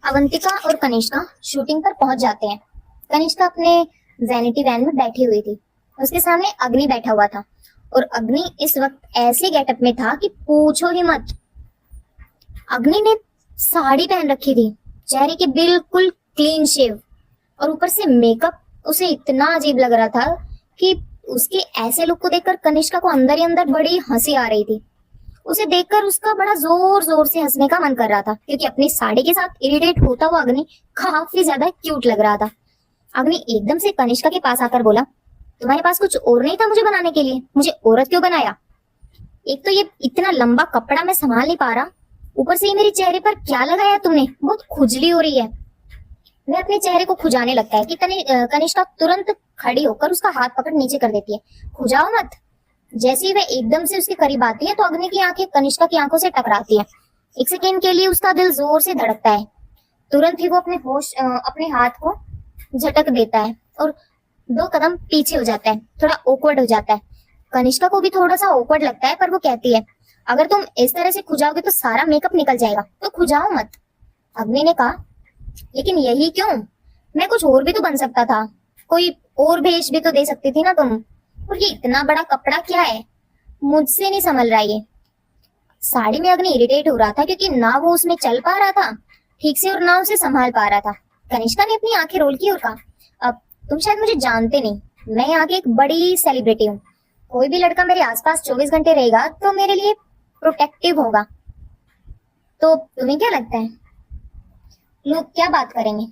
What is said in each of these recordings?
अवंतिका और कनिष्का शूटिंग पर पहुंच जाते हैं। कनिष्का अपने वैनिटी वैन में बैठी हुई थी। उसके सामने अग्नि बैठा हुआ था और अग्नि इस वक्त ऐसे गेटअप में था कि पूछो ही मत। अग्नि ने साड़ी पहन रखी थी, चेहरे के बिल्कुल क्लीन शेव और ऊपर से मेकअप उसे इतना अजीब लग रहा था कि उसके ऐसे लुक को देखकर कनिष्का को अंदर ही अंदर बड़ी हंसी आ रही थी। उसे देखकर उसका बड़ा जोर जोर से हंसने का मन कर रहा था क्योंकि अपनी साड़ी के साथ इरिटेट होता हुआ अग्नि काफी ज्यादा क्यूट लग रहा था। अग्नि एकदम से कनिष्का के पास आकर बोला, तुम्हारे पास कुछ और नहीं था मुझे बनाने के लिए? मुझे औरत क्यों बनाया? एक तो ये इतना लंबा कपड़ा मैं संभाल नहीं पा रहा, ऊपर से ये मेरे चेहरे पर क्या लगाया तुमने? बहुत खुजली हो रही है। वह अपने चेहरे को खुजाने लगता है कि कनिष्का तुरंत खड़ी होकर उसका हाथ पकड़ नीचे कर देती है। खुजाओ मत। जैसे ही वह एकदम से उसके करीब आती है तो अग्नि की आंखें कनिष्का की आंखों से टकराती है। एक सेकेंड के लिए उसका दिल जोर से धड़कता है। तुरंत ही वो अपने हाथ को झटक देता है और 2 कदम पीछे हो जाता है। थोड़ा ऑकवर्ड हो जाता है। कनिष्का को भी थोड़ा सा ऑकवर्ड लगता है, पर वो कहती है, अगर तुम इस तरह से खुजाओगे तो सारा मेकअप निकल जाएगा, तो खुजाओ मत। अग्नि ने कहा, लेकिन यही क्यों? मैं कुछ और भी तो बन सकता था, कोई और भेष भी तो दे सकती थी ना तुम। और ये इतना बड़ा कपड़ा क्या है? मुझसे नहीं संभल रहा ये। साड़ी में अग्नि इरिटेट हो रहा था क्योंकि ना वो उसमें चल पा रहा था ठीक से और ना उसे संभाल पा रहा था। कनिष्का ने अपनी आंखें रोल की और कहा, अब तुम शायद मुझे जानते नहीं, मैं यहाँ की एक बड़ी सेलिब्रिटी हूँ। कोई भी लड़का मेरे आसपास 24 घंटे रहेगा तो मेरे लिए प्रोटेक्टिव होगा। तो तुम्हें क्या लगता है लोग क्या बात करेंगे?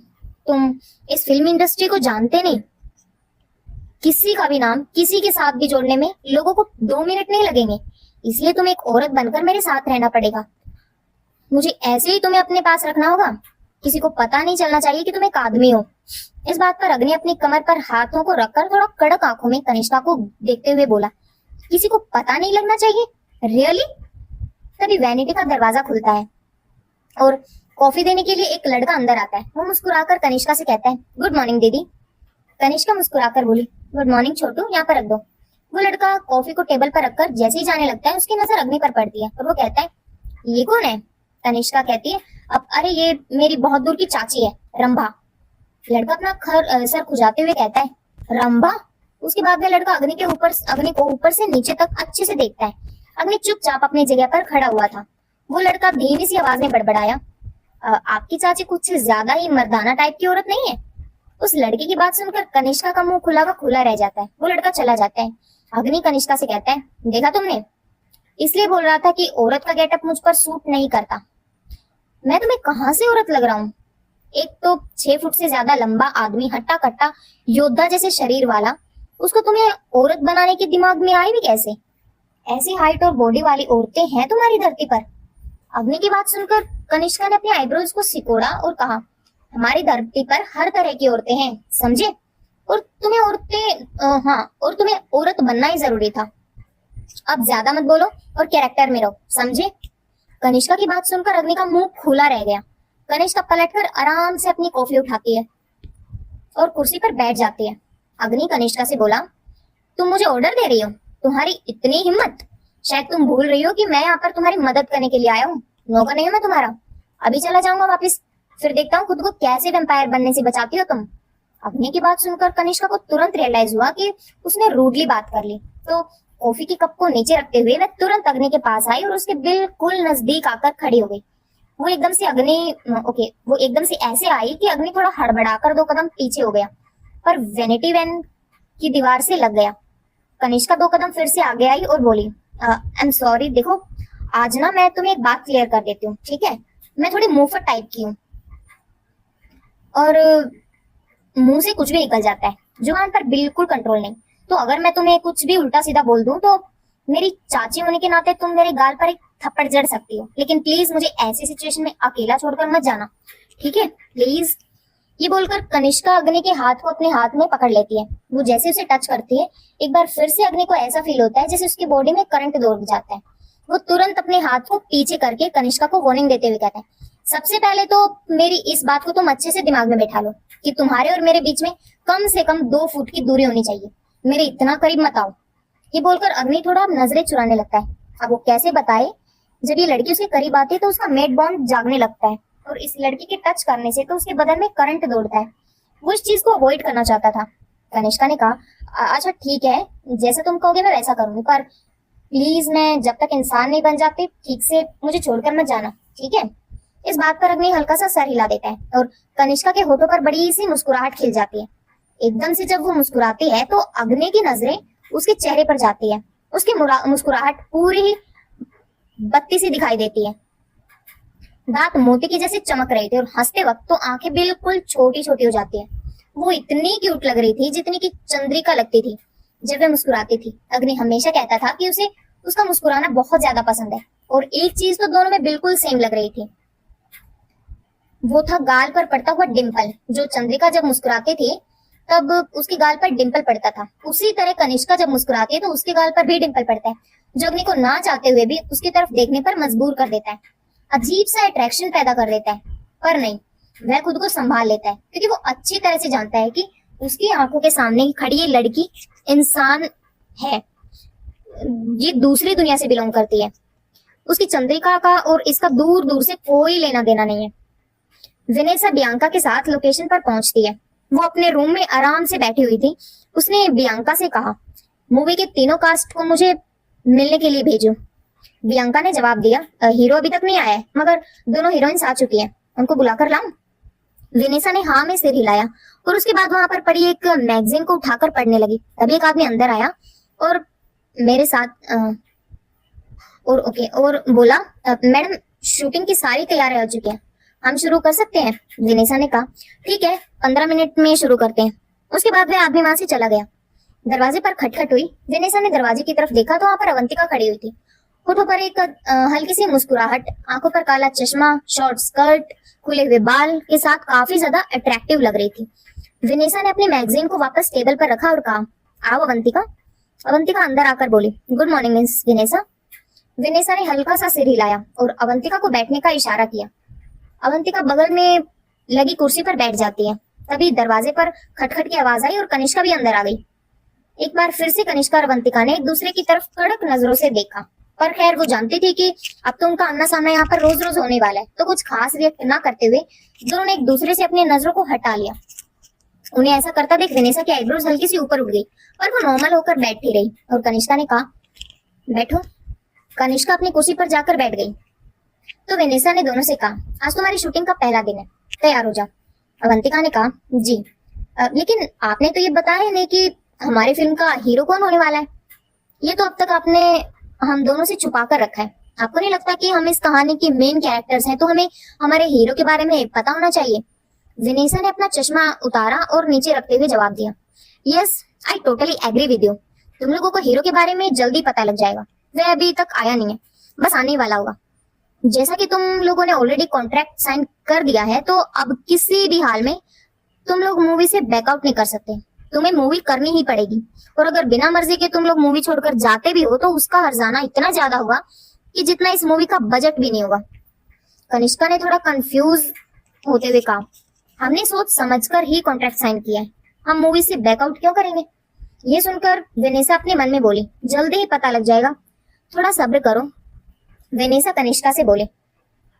तुम इस फिल्म इंडस्ट्री को जानते नहीं। किसी का भी नाम किसी के साथ भी जोड़ने में लोगों को 2 मिनट नहीं लगेंगे, इसलिए तुम्हें एक औरत बनकर मेरे साथ रहना पड़ेगा। मुझे ऐसे ही तुम्हें अपने पास रखना होगा। किसी को पता नहीं चलना चाहिए कि तुम एक आदमी हो। इस बात पर अग्नि अपनी कमर पर हाथों को रखकर थोड़ा कड़क आंखों में कनिष्का को देखते हुए बोला, किसी को पता नहीं लगना चाहिए? रियली? तभी वैनिटी का दरवाजा खुलता है और कॉफी देने के लिए एक लड़का अंदर आता है। वो मुस्कुराकर कनिष्का से कहता है, गुड मॉर्निंग दीदी। कनिष्का मुस्कुराकर बोली, गुड मॉर्निंग छोटू, यहाँ पर रख दो। वो लड़का कॉफी को टेबल पर रखकर जैसे ही जाने लगता है उसकी नजर अग्नि पर पड़ती है और वो कहता है, ये कौन है? कनिष्का कहती है, अब अरे ये मेरी बहुत दूर की चाची है, रंभा। लड़का अपना सर खुजाते हुए कहता है, रंभा? उसके बाद वह लड़का अग्नि को ऊपर से नीचे तक अच्छे से देखता है। अग्नि चुपचाप अपनी जगह पर खड़ा हुआ था। वो लड़का धीमी सी आवाज में बड़बड़ाया, आपकी चाची कुछ ज्यादा ही मर्दाना टाइप की औरत नहीं है? उस लड़के की बात सुनकर कनिष्का का मुंह खुला का खुला रह जाता है। वो लड़का चला जाता है। अग्नि कनिष्का से कहता है, देखा तुमने, इसलिए बोल रहा था कि औरत का गेटअप मुझ पर सूट नहीं करता। मैं तुम्हें कहाँ से औरत लग रहा हूँ? एक तो 6 फुट से ज्यादा लंबा आदमी, हट्टा कट्टा योद्धा जैसे शरीर वाला, उसको तुम्हें औरत बनाने के दिमाग में आई भी कैसे? ऐसी हाइट और बॉडी वाली औरतें हैं तुम्हारी धरती पर? अग्नि की बात सुनकर कनिष्का ने अपने आईब्रोज को सिकोड़ा और कहा, हमारी धरती पर हर तरह की औरतें हैं, समझे? और तुम्हें औरत बनना ही जरूरी था। अब ज्यादा मत बोलो और कैरेक्टर में रहो, समझे? कनिष्का की बात सुनकर अग्नि का मुंह खुला रह गया। कनिष्का पलटकर आराम से अपनी कॉफी उठाती है और कुर्सी पर बैठ जाती है। अग्नि कनिष्का से बोला, तुम मुझे ऑर्डर दे रही हो? तुम्हारी इतनी हिम्मत? शायद तुम भूल रही हो कि मैं यहाँ पर तुम्हारी मदद करने के लिए आया हूँ, नौकर नहीं हूँ मैं तुम्हारा। अभी चला जाऊंगा वापिस, फिर देखता हूँ खुद को कैसे वेम्पायर बनने से बचाती हो तुम। अग्नि की बात सुनकर कनिष्का को तुरंत रियलाइज हुआ कि उसने रूडली बात कर ली, तो कॉफी की कप को नीचे रखते हुए वह तुरंत अग्नि के पास आई और उसके बिल्कुल नजदीक आकर खड़ी हो गई। वो एकदम से ऐसे आई कि अग्नि थोड़ा हड़बड़ाकर 2 कदम पीछे हो गया, पर वेनिटी वैन की दीवार से लग गया। कनिष्का 2 कदम फिर से आगे आई और बोली, आई एम सॉरी, देखो आज ना मैं तुम्हें एक बात क्लियर कर देती हूँ, ठीक है? मैं थोड़ी मुंहफट टाइप की हूँ और मुंह से कुछ भी निकल जाता है, जुबान पर बिल्कुल कंट्रोल नहीं। तो अगर मैं तुम्हें कुछ भी उल्टा सीधा बोल दूं तो मेरी चाची होने के नाते तुम मेरे गाल पर एक थप्पड़ जड़ सकती हो, लेकिन प्लीज मुझे ऐसी सिचुएशन में अकेला छोड़कर मत जाना, ठीक है? प्लीज। ये बोलकर कनिष्का अग्नि के हाथ को अपने हाथ में पकड़ लेती है। वो जैसे उसे टच करती है, एक बार फिर से अग्नि को ऐसा फील होता है जैसे उसकी बॉडी में करंट दौड़ जाता है। वो तुरंत अपने हाथ को पीछे करके कनिष्का को वार्निंग देते हुए कहता है, सबसे पहले तो मेरी इस बात को तुम अच्छे से दिमाग में बैठा लो कि तुम्हारे और मेरे बीच में कम से कम 2 फुट की दूरी होनी चाहिए। मेरे इतना करीब मत आओ। ये बोलकर अग्नि थोड़ा नजरें चुराने लगता है। अब वो कैसे बताए? जब ये लड़की उसके करीब आती है तो उसका मेड बॉन्ड जागने लगता है और इस लड़की के टच करने से तो उसके बदन में करंट दौड़ता है। वो इस चीज को अवॉइड करना चाहता था। कनिष्का ने कहा, अच्छा ठीक है, जैसा तुम कहोगे मैं वैसा करूंगी, पर प्लीज मैं जब तक इंसान नहीं बन जाती ठीक से मुझे छोड़कर मत जाना, ठीक है। इस बात पर अग्नि हल्का सा सर हिला देता है और कनिष्का के होठों पर बड़ी सी मुस्कुराहट खिल जाती है। एकदम से जब वो मुस्कुराती है तो अग्नि की नजरें उसके चेहरे पर जाती है। उसकी मुस्कुराहट पूरी बत्ती सी दिखाई देती है। दांत मोती की जैसे चमक रहे थे और हंसते वक्त तो आंखें बिल्कुल छोटी छोटी हो जाती है। वो इतनी क्यूट लग रही थी जितनी की चंद्रिका लगती थी जब वह मुस्कुराती थी। अग्नि हमेशा कहता था कि उसे उसका मुस्कुराना बहुत ज्यादा पसंद है और एक चीज तो दोनों में बिल्कुल सेम लग रही थी, वो था गाल पर पड़ता हुआ डिंपल। जो चंद्रिका जब मुस्कुराती थी तब उसके गाल पर डिंपल पड़ता था, उसी तरह कनिष्का जब मुस्कुराती है तो उसके गाल पर भी डिंपल पड़ता है, जो अग्नि को ना चाहते हुए भी उसकी तरफ देखने पर मजबूर कर देता है। अजीब सा अट्रैक्शन पैदा कर देता है, पर नहीं, वह खुद को संभाल लेता है क्योंकि वो अच्छी तरह से जानता है कि उसकी आंखों के सामने खड़ी ये लड़की इंसान है, ये दूसरी दुनिया से बिलोंग करती है। उसकी चंद्रिका का और इसका दूर दूर से कोई लेना देना नहीं है। वेनेसा बियांका के साथ लोकेशन पर पहुंचती है। वो अपने रूम में आराम से बैठी हुई थी। उसने बियांका से कहा, मूवी के तीनों कास्ट को मुझे मिलने के लिए भेजो। बियांका ने जवाब दिया, हीरो अभी तक नहीं आया है, मगर दोनों हीरोइंस आ चुकी हैं, उनको बुलाकर लाऊं? वेनेसा ने हाँ में सिर हिलाया और उसके बाद वहां पर पड़ी एक मैगजीन को उठाकर पढ़ने लगी। तभी एक आदमी अंदर आया और मेरे साथ और बोला, मैडम शूटिंग की सारी तैयारी हो चुकी है, हम शुरू कर सकते हैं? विनेसा ने कहा, ठीक है, 15 मिनट में शुरू करते हैं। उसके बाद वह आदमी वहां से चला गया। दरवाजे पर खटखट हुई। विनेसा ने दरवाजे की तरफ देखा तो वहां पर अवंतिका खड़ी हुई थी। होठों पर एक हल्की सी मुस्कुराहट, आंखों पर काला चश्मा, शॉर्ट स्कर्ट, खुले हुए बाल के साथ काफी ज्यादा अट्रैक्टिव लग रही थी। विनेसा ने अपनी मैगजीन को वापस टेबल पर रखा और कहा, आओ अवंतिका। अवंतिका अंदर आकर बोली, गुड मॉर्निंग मिस विनेसा। विनेसा ने हल्का सा सिर हिलाया और अवंतिका को बैठने का इशारा किया। अवंतिका बगल में लगी कुर्सी पर बैठ जाती है। तभी दरवाजे पर खटखट की आवाज आई और कनिष्का भी अंदर आ गई। एक बार फिर से कनिष्का और अवंतिका ने एक दूसरे की तरफ कड़क नजरों से देखा, पर खैर वो जानती थी कि अब तो उनका आमना सामना यहाँ पर रोज रोज होने वाला है, तो कुछ खास रिएक्ट न करते हुए दोनों ने एक दूसरे से अपनी नजरों को हटा लिया। उन्हें ऐसा करता देख विनेसा की आईब्रोज हल्की सी ऊपर उठ गई, पर वो नॉर्मल होकर बैठी रही और कनिष्का ने कहा, बैठो। कनिष्का अपनी कुर्सी पर जाकर बैठ गई तो विनेसा ने दोनों से कहा, आज तुम्हारी शूटिंग का पहला दिन है, तैयार हो जाओ। अवंतिका ने कहा, जी, लेकिन आपने तो ये बताया नहीं कि हमारी फिल्म का हीरो कौन होने वाला है। ये तो अब तक आपने हम दोनों से छुपा कर रखा है। आपको नहीं लगता कि हम इस कहानी के मेन कैरेक्टर्स हैं, तो हमें हमारे हीरो के बारे में पता होना चाहिए? विनेसा ने अपना चश्मा उतारा और नीचे रखते हुए जवाब दिया, yes, I totally agree with you. तुम लोगों को हीरो के बारे में जल्दी पता लग जाएगा, वह अभी तक आया नहीं है, बस आने ही वाला होगा। जैसा कि तुम लोगों ने ऑलरेडी कॉन्ट्रैक्ट साइन कर दिया है, तो अब किसी भी हाल में तुम लोग मूवी से बैकआउट नहीं कर सकते, तुम्हें मूवी करनी ही पड़ेगी। और अगर बिना मर्जी के तुम लोग मूवी छोड़कर जाते भी हो तो उसका हर्जाना इतना ज्यादा होगा कि जितना इस मूवी का बजट भी नहीं होगा। कनिष्का ने थोड़ा कंफ्यूज होते हुए कहा, हमने सोच समझकर ही कॉन्ट्रैक्ट साइन किया है, हम मूवी से बैकआउट क्यों करेंगे? ये सुनकर विनेसा अपने मन में बोली, जल्दी ही पता लग जाएगा, थोड़ा सब्र करो। विनेसा कनिष्का से बोले,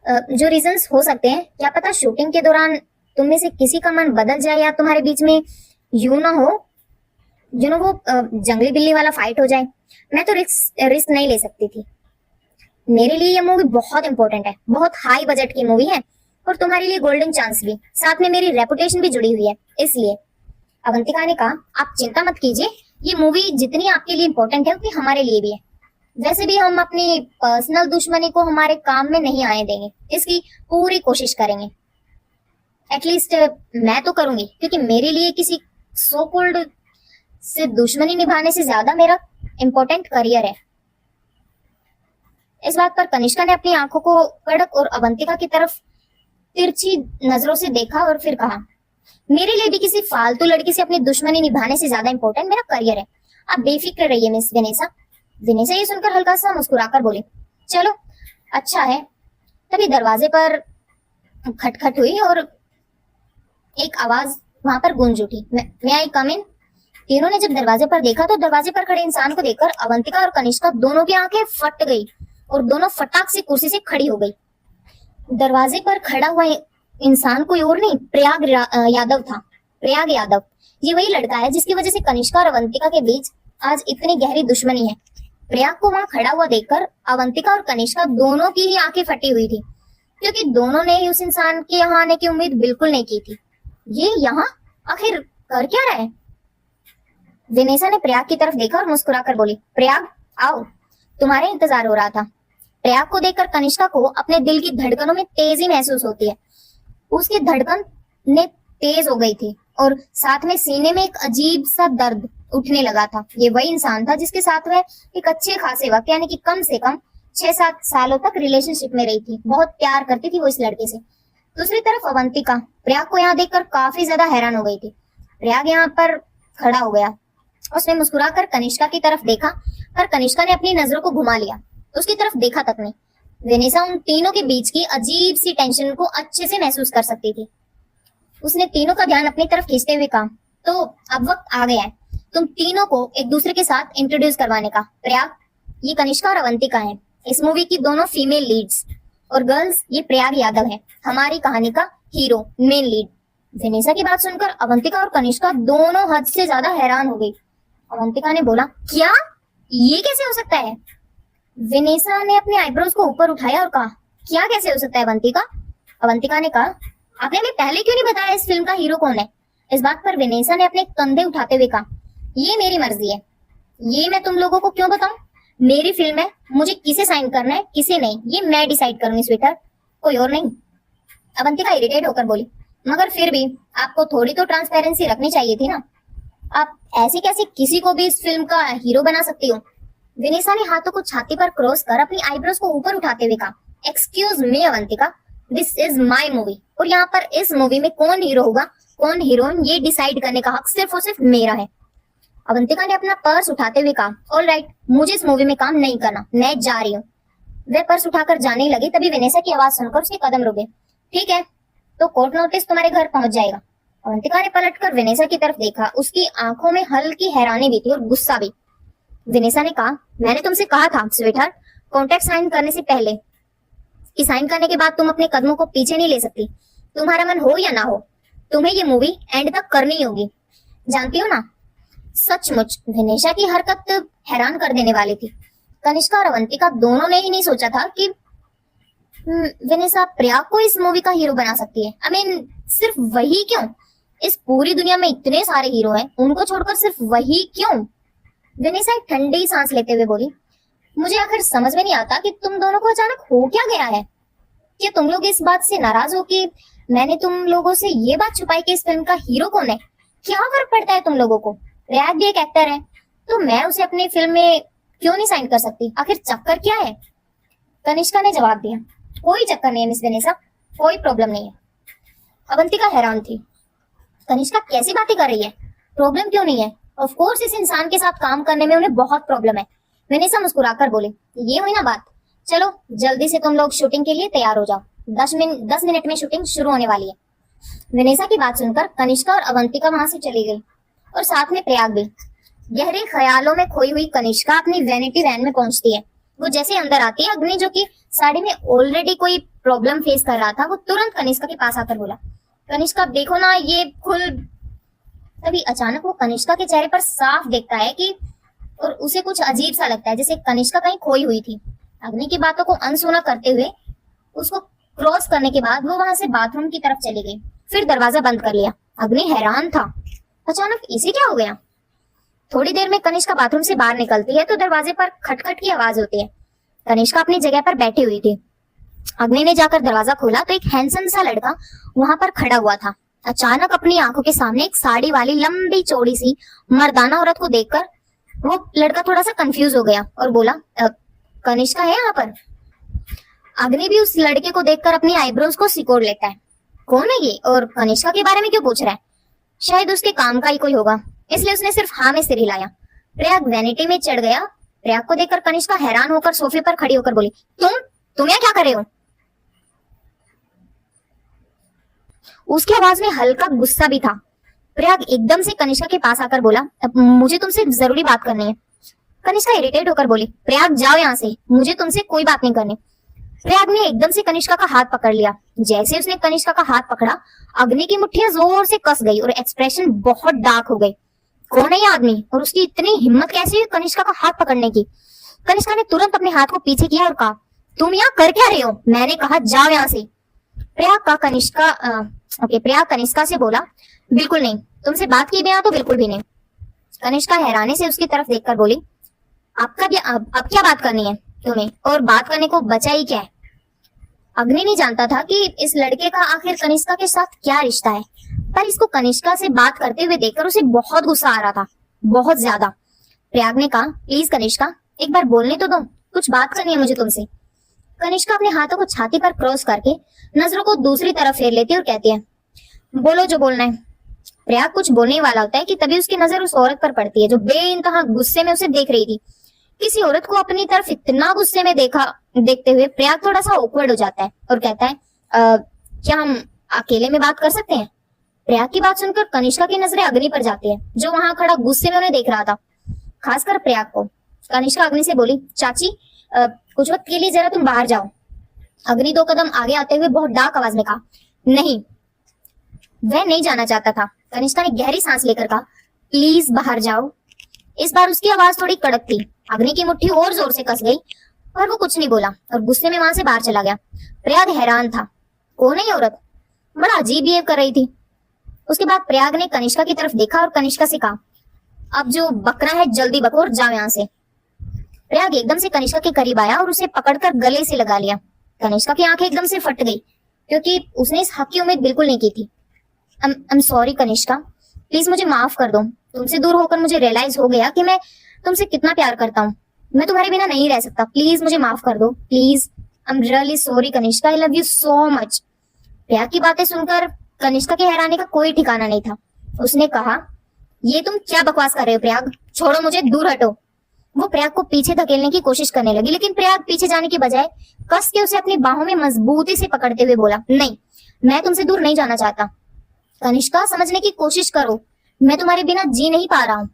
जो रीजंस हो सकते हैं, क्या पता शूटिंग के दौरान तुम में से किसी का मन बदल जाए या तुम्हारे बीच में यूं ना हो वो जंगली बिल्ली वाला फाइट हो जाए। मैं तो रिस्क नहीं ले सकती थी। मेरे लिए ये मूवी बहुत इंपॉर्टेंट है, बहुत हाई बजट की मूवी है और तुम्हारे लिए गोल्डन चांस भी, साथ में मेरी रेपुटेशन भी जुड़ी हुई है, इसलिए। अवंतिका ने कहा, आप चिंता मत कीजिए, ये मूवी जितनी आपके लिए इंपॉर्टेंट है उतनी हमारे लिए भी है। वैसे भी हम अपनी पर्सनल दुश्मनी को हमारे काम में नहीं आने देंगे, इसकी पूरी कोशिश करेंगे। एटलीस्ट मैं तो करूंगी, क्योंकि मेरे लिए किसी सो कॉल्ड से दुश्मनी निभाने से ज्यादा मेरा इंपॉर्टेंट करियर है। इस बात पर कनिष्का ने अपनी आंखों को कड़क और अवंतिका की तरफ तिरछी नजरों से देखा और फिर कहा, मेरे लिए भी किसी फालतू लड़की से अपनी दुश्मनी निभाने से ज्यादा इंपॉर्टेंट मेरा करियर है। आप बेफिक्र रहिए मिस विनेसा। विनेसा ये सुनकर हल्का सा मुस्कुराकर बोली, चलो अच्छा है। तभी दरवाजे पर खटखट हुई और एक आवाज वहां पर गूंज उठी, मैं आई कम इन। तीनों ने जब दरवाजे पर देखा तो दरवाजे पर खड़े इंसान को देखकर अवंतिका और कनिष्का दोनों की आंखें फट गई और दोनों फटाक से कुर्सी से खड़ी हो गई। दरवाजे पर खड़ा हुआ इंसान कोई और नहीं, यादव था। प्रयाग यादव, ये वही लड़का है जिसकी वजह से कनिष्का और अवंतिका के बीच आज इतनी गहरी दुश्मनी है। प्रयाग को वहां खड़ा हुआ देखकर अवंतिका और कनिष्का दोनों की ही आंखें फटी हुई थी, क्योंकि दोनों ने ही उस इंसान के यहाँ आने की उम्मीद बिल्कुल नहीं की थी। ये यहाँ आखिर कर क्या रहा है? विनेसा ने प्रयाग की तरफ देखा और मुस्कुराकर बोली, प्रयाग आओ, तुम्हारे इंतजार हो रहा था। प्रयाग को देखकर कनिष्का को अपने दिल की धड़कनों में तेजी महसूस होती है। उसकी धड़कन ने तेज हो गई थी और साथ में सीने में एक अजीब सा दर्द उठने लगा था। ये वही इंसान था जिसके साथ वह एक अच्छे खासे वक्त यानी कि कम से कम 6-7 सालों तक रिलेशनशिप में रही थी। बहुत प्यार करती थी वो इस लड़के से। दूसरी तरफ अवंतिका प्रयाग को यहाँ देखकर काफी ज्यादा हैरान हो गई थी। प्रयाग यहाँ पर खड़ा हो गया, उसने मुस्कुराकर कनिष्का की तरफ देखा, पर कनिष्का ने अपनी नजरों को घुमा लिया, उसकी तरफ देखा तक नहीं। विनेसा उन तीनों के बीच की अजीब सी टेंशन को अच्छे से महसूस कर सकती थी। उसने तीनों का ध्यान अपनी तरफ खींचते हुए कहा, तो अब वक्त आ गया है तुम तीनों को एक दूसरे के साथ इंट्रोड्यूस करवाने का। प्रयाग, ये कनिष्का और अवंतिका हैं, इस मूवी की दोनों फीमेल लीड्स, और गर्ल्स ये प्रयाग यादव है, हमारी कहानी का हीरो, मेन लीड। विनेसा की बात सुनकर अवंतिका और कनिष्का दोनों हद से ज्यादा हैरान हो गई। अवंतिका ने बोला, क्या ये कैसे हो सकता है? विनेसा ने अपने आईब्रोज को ऊपर उठाया और कहा, क्या कैसे हो सकता है अवंतिका? अवंतिका ने कहा, आपने हमें पहले क्यों नहीं बताया इस फिल्म का हीरो कौन है? इस बात पर विनेसा ने अपने कंधे उठाते हुए कहा, ये मेरी मर्जी है, ये मैं तुम लोगों को क्यों बताऊं? मेरी फिल्म है, मुझे किसे साइन करना है किसे नहीं ये मैं डिसाइड करूंगी स्वीटर, कोई और नहीं। अवंतिका इरिटेट होकर बोली, मगर फिर भी आपको थोड़ी तो ट्रांसपेरेंसी रखनी चाहिए थी ना, आप ऐसे कैसे किसी को भी इस फिल्म का हीरो बना सकती हो? विनेसा ने हाथों को छाती पर क्रॉस कर अपनी आईब्रोज को ऊपर उठाते हुए कहा, excuse me Avantika, this is my movie, और यहाँ पर इस मूवी में कौन हीरो होगा कौन हीरोइन ये डिसाइड करने का हक सिर्फ और सिर्फ मेरा है। अवंतिका ने अपना पर्स उठाते हुए कहा, ऑल राइट, मुझे इस मूवी में काम नहीं करना, मैं जा रही हूँ। वह पर्स उठाकर जाने लगी, तभी विनेसा की आवाज सुनकर उसके कदम रुके। ठीक है, तो कोर्ट नोटिस तुम्हारे घर पहुंच जाएगा। अवंतिका ने पलटकर विनेसा की तरफ देखा, उसकी आंखों में हल्की हैरानी भी थी और गुस्सा भी। विनेसा ने कहा, मैंने तुमसे कहा था स्वीटहार्ट, कॉन्ट्रैक्ट साइन करने से पहले कि साइन करने के बाद तुम अपने कदमों को पीछे नहीं ले सकती, तुम्हारा मन हो या ना हो, तुम्हें ये मूवी एंड तक करनी होगी, जानती हो ना? सचमुच विनेसा की हरकत हैरान कर देने वाली थी। कनिष्का और अवंतिका दोनों ने ही नहीं सोचा था कि विनेसा प्रयाग को इस मूवी का हीरो बना सकती है। आई मीन सिर्फ वही क्यों? इस पूरी दुनिया में इतने सारे हीरो हैं, उनको छोड़कर सिर्फ वही क्यों? विनेसा एक ठंडी सांस लेते हुए बोली, मुझे आखिर समझ में नहीं आता कि तुम दोनों को अचानक हो क्या गया है। क्या तुम लोग इस बात से नाराज हो कि मैंने तुम लोगों से ये बात छुपाई कि इस फिल्म का हीरो कौन है? क्या फर्क पड़ता है तुम लोगों को? प्रयाग भी एक एक्टर है, तो मैं उसे अपनी फिल्म में क्यों नहीं साइन कर सकती? आखिर चक्कर क्या है? कनिष्का ने जवाब दिया, कोई चक्कर नहीं है मिस विनेसा, कोई प्रॉब्लम नहीं है। अवंतिका हैरान थी, कनिष्का कैसी बातें कर रही है? प्रॉब्लम क्यों नहीं है? ऑफ कोर्स इस इंसान के साथ काम करने में उन्हें बहुत प्रॉब्लम है। विनेसा मुस्कुराकर बोले, ये हुई ना बात, चलो जल्दी से तुम लोग शूटिंग के लिए तैयार हो जाओ, 10 मिनट में शूटिंग शुरू होने वाली है। विनेसा की बात सुनकर कनिष्का और अवंतिका वहां से चली गई और साथ में प्रयाग भी। गहरे ख्यालों में खोई हुई कनिष्का अपनी वैनिटी वैन में पहुंचती है। वो जैसे अंदर आती है, अग्नि जो कि साड़ी में ऑलरेडी कोई प्रॉब्लम फेस कर रहा था, वो तुरंत कनिष्का के पास आकर बोला, कनिष्का देखो ना ये खुल। तभी अचानक वो कनिष्का के चेहरे पर साफ देखता है कि और उसे कुछ अजीब सा लगता है, जैसे कनिष्का कहीं खोई हुई थी। अग्नि की बातों को अनसुना करते हुए उसको क्रॉस करने के बाद वो वहां से बाथरूम की तरफ चली गई, फिर दरवाजा बंद कर लिया। अग्नि हैरान था, अचानक इसे क्या हो गया? थोड़ी देर में कनिष्का बाथरूम से बाहर निकलती है तो दरवाजे पर खटखट की आवाज होती है। कनिष्का अपनी जगह पर बैठी हुई थी। अग्नि ने जाकर दरवाजा खोला तो एक हैंडसम सा लड़का वहां पर खड़ा हुआ था। अचानक अपनी आंखों के सामने एक साड़ी वाली लंबी चौड़ी सी मर्दाना औरत को देखकर वो लड़का थोड़ा सा कंफ्यूज हो गया और बोला, कनिष्का है यहाँ पर? अग्नि भी उस लड़के को देखकर अपनी आईब्रोज को सिकोड़ लेता है। कौन है ये और कनिष्का के बारे में क्यों पूछ रहा है? शायद उसके काम का ही कोई होगा, इसलिए उसने सिर्फ हाँ में सिर हिलाया। प्रयाग वैनिटी में चढ़ गया। प्रयाग को देखकर कनिष्का हैरान होकर सोफे पर खड़ी होकर बोली, तुम यहाँ क्या कर रहे हो? उसकी आवाज में हल्का गुस्सा भी था। प्रयाग एकदम से कनिष्का के पास आकर बोला, मुझे तुमसे जरूरी बात करनी है। कनिष्का इरिटेट होकर बोली, प्रयाग जाओ यहाँ से, मुझे तुमसे कोई बात नहीं करनी। प्रयाग ने एकदम से कनिष्का का हाथ पकड़ लिया। जैसे उसने कनिष्का का हाथ पकड़ा, अग्नि की मुट्ठियां जोर से कस गई और एक्सप्रेशन बहुत डार्क हो गई। कौन है ये आदमी और उसकी इतनी हिम्मत कैसी है कनिष्का का हाथ पकड़ने की? कनिष्का ने तुरंत अपने हाथ को पीछे किया और कहा, तुम यहाँ कर क्या रहे हो? मैंने कहा जाओ यहाँ से। प्रयाग कनिष्का से बोला, बिल्कुल नहीं, तुमसे बात किए बिना तो बिल्कुल भी नहीं। कनिष्का हैरानी से उसकी तरफ देखकर बोली, अब क्या बात करनी है तुम्हें, और बात करने को बचा ही क्या है? अग्नि नहीं जानता था कि इस लड़के का आखिर कनिष्का के साथ क्या रिश्ता है, पर इसको कनिष्का से बात करते हुए देखकर उसे बहुत गुस्सा आ रहा था, बहुत ज्यादा। प्रयाग ने कहा, प्लीज कनिष्का, एक बार बोलने तो दो, कुछ बात करनी है मुझे तुमसे। कनिष्का अपने हाथों को छाती पर क्रॉस करके नजरों को दूसरी तरफ फेर लेती है और कहती है, बोलो जो बोलना है। प्रयाग कुछ बोलने वाला होता है कि तभी उसकी नजर उस औरत पर पड़ती है जो बेइंतहा गुस्से में उसे देख रही थी। किसी औरत को अपनी तरफ इतना गुस्से में देखते हुए प्रयाग थोड़ा सा ऑकवर्ड हो जाता है और कहता है, क्या हम अकेले में बात कर सकते हैं? प्रयाग की बात सुनकर कनिष्का की नजरें अग्नि पर जाती है जो वहां खड़ा गुस्से में उन्हें देख रहा था, खासकर प्रयाग को। कनिष्का अग्नि से बोली, चाची कुछ वक्त के लिए जरा तुम बाहर जाओ। अग्नि 2 कदम आगे आते हुए बहुत डार्क आवाज में कहा, नहीं। वह नहीं जाना चाहता था। कनिष्का ने गहरी सांस लेकर कहा, प्लीज बाहर जाओ। इस बार उसकी आवाज थोड़ी कड़क थी। अग्नि की मुट्ठी और जोर से कस गई पर वो कुछ नहीं बोला और गुस्से में वहां से बाहर चला गया। प्रयाग हैरान था, कौन है ये औरत? बड़ा अजीब बिहेव कर रही थी। उसके बाद प्रयाग ने कनिष्का की तरफ देखा और कनिष्का से कहा, अब जो बकरा है जल्दी बको और जाओ यहाँ से। प्रयाग एकदम से कनिष्का के करीब आया और उसे पकड़कर गले से लगा लिया। कनिष्का की आंखें एकदम से फट गई क्योंकि उसने इस हक की उम्मीद बिल्कुल नहीं की थी। I am sorry Kanishka, please मुझे माफ कर दो। तुमसे दूर होकर मुझे रियलाइज हो गया कि मैं तुमसे कितना प्यार करता हूँ। मैं तुम्हारे बिना नहीं रह सकता, प्लीज मुझे माफ कर दो, please. I am really sorry Kanishka, I love you so much. Prayag की बातें सुनकर कनिष्का के हैरानी का कोई ठिकाना नहीं था। उसने कहा, ये तुम क्या बकवास कर रहे हो प्रयाग, छोड़ो मुझे, दूर हटो। वो प्रयाग को पीछे धकेलने की कोशिश करने लगी, लेकिन प्रयाग पीछे जाने की बजाय कस के उसे अपनी बाहों में मजबूती से पकड़ते हुए बोला, नहीं, मैं तुमसे दूर नहीं जाना चाहता। कनिष्का समझने की कोशिश करो, मैं तुम्हारे बिना जी नहीं पा रहा हूँ।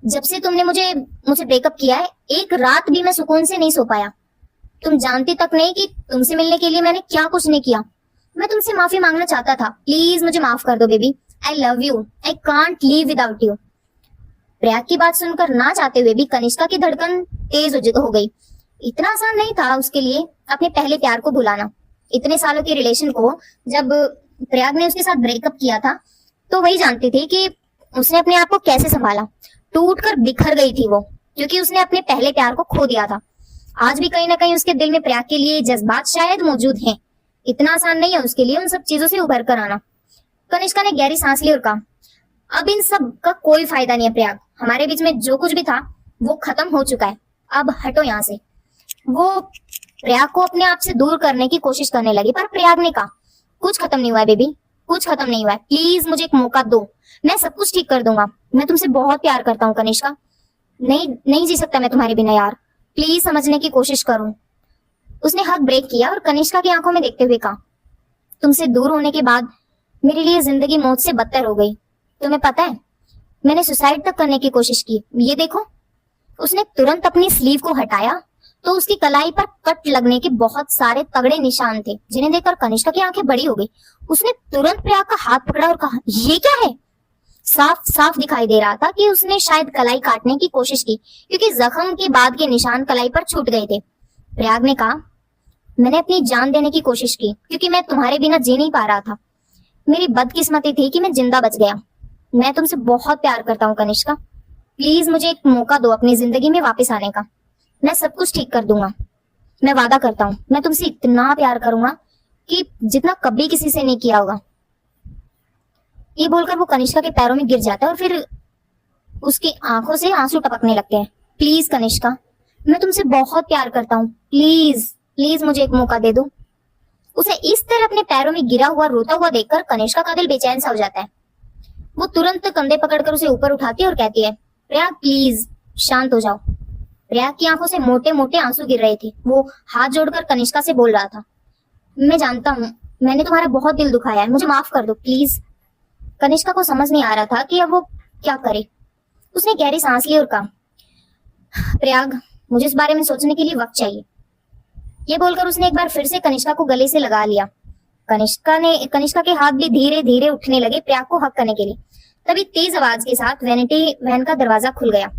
जब से तुमने मुझसे ब्रेकअप किया है, एक रात भी मैं सुकून से नहीं सो पाया। तुम जानती तक नहीं कि तुमसे मिलने के लिए मैंने क्या कुछ नहीं किया। मैं तुमसे माफी मांगना चाहता था, प्लीज मुझे माफ कर दो baby. I love you, I can't live without you. Prayag की बात सुनकर ना चाहते हुए भी कनिष्का की धड़कन तेज हो गई। इतना आसान नहीं था उसके लिए अपने पहले प्यार को भुलाना। इतने सालों के रिलेशन को जब प्रयाग ने उसके साथ ब्रेकअप किया था तो वही जानती थी कि उसने अपने आप को कैसे संभाला। टूटकर बिखर गई थी वो, क्योंकि उसने अपने पहले प्यार को खो दिया था। आज भी कहीं ना कहीं उसके दिल में प्रयाग के लिए जज्बात शायद मौजूद हैं। इतना आसान नहीं है उसके लिए उन सब चीजों से उभर कर आना। कनिष्का ने गहरी सांस ली और कहा, अब इन सब का कोई फायदा नहीं है प्रयाग, हमारे बीच में जो कुछ भी था वो खत्म हो चुका है, अब हटो यहाँ से। वो प्रयाग को अपने आप से दूर करने की कोशिश करने लगी, पर प्रयाग ने कहा, कुछ खत्म नहीं हुआ है बेबी, कुछ खत्म नहीं हुआ है, प्लीज मुझे एक मौका दो, मैं सब कुछ ठीक कर दूंगा। मैं तुमसे बहुत प्यार करता हूँ कनिष्का, नहीं जी सकता मैं तुम्हारे बिना यार, प्लीज समझने की कोशिश करो। उसने हक ब्रेक किया और कनिष्का की आंखों में देखते हुए कहा, तुमसे दूर होने के बाद मेरे लिए जिंदगी मौत से बदतर हो गई। तुम्हें पता है मैंने सुसाइड तक करने की कोशिश की, ये देखो। उसने तुरंत अपनी स्लीव को हटाया तो उसकी कलाई पर कट लगने के बहुत सारे तगड़े निशान थे, जिन्हें देखकर कनिष्का की आंखें बड़ी हो गई। उसने तुरंत प्रयाग का हाथ पकड़ा और कहा, ये क्या है? साफ साफ दिखाई दे रहा था कि उसने शायद कलाई काटने की कोशिश की, क्योंकि जख्म के बाद के निशान कलाई पर छूट गए थे। प्रयाग ने कहा, मैंने अपनी जान देने की कोशिश की क्योंकि मैं तुम्हारे बिना जी नहीं पा रहा था। मेरी बदकिस्मती थी कि मैं जिंदा बच गया। मैं तुमसे बहुत प्यार करता हूँ कनिष्का, प्लीज मुझे एक मौका दो अपनी जिंदगी में वापस आने का। मैं सब कुछ ठीक कर दूंगा, मैं वादा करता हूँ। मैं तुमसे इतना प्यार करूंगा कि जितना कभी किसी से नहीं किया होगा। ये बोलकर वो कनिष्का के पैरों में गिर जाता है और फिर उसकी आंखों से आंसू टपकने लगते हैं। प्लीज कनिष्का, मैं तुमसे बहुत प्यार करता हूँ, प्लीज प्लीज मुझे एक मौका दे दो। उसे इस तरह अपने पैरों में गिरा हुआ रोता हुआ देखकर कनिष्का का दिल बेचैन सा हो जाता है। वो तुरंत कंधे पकड़कर उसे ऊपर उठाती है और कहती है, प्रयाग प्लीज शांत हो जाओ। प्रयाग की आंखों से मोटे मोटे आंसू गिर रहे थे। वो हाथ जोड़कर कनिष्का से बोल रहा था, मैं जानता हूँ मैंने तुम्हारा बहुत दिल दुखाया है, मुझे माफ कर दो प्लीज। कनिष्का को समझ नहीं आ रहा था कि अब वो क्या करे। उसने गहरी सांस ली और कहा, प्रयाग मुझे इस बारे में सोचने के लिए वक्त चाहिए। ये बोलकर उसने एक बार फिर से कनिष्का को गले से लगा लिया। कनिष्का के हाथ भी धीरे धीरे उठने लगे प्रयाग को हक करने के लिए। तभी तेज आवाज के साथ वैनिटी वैन का दरवाजा खुल गया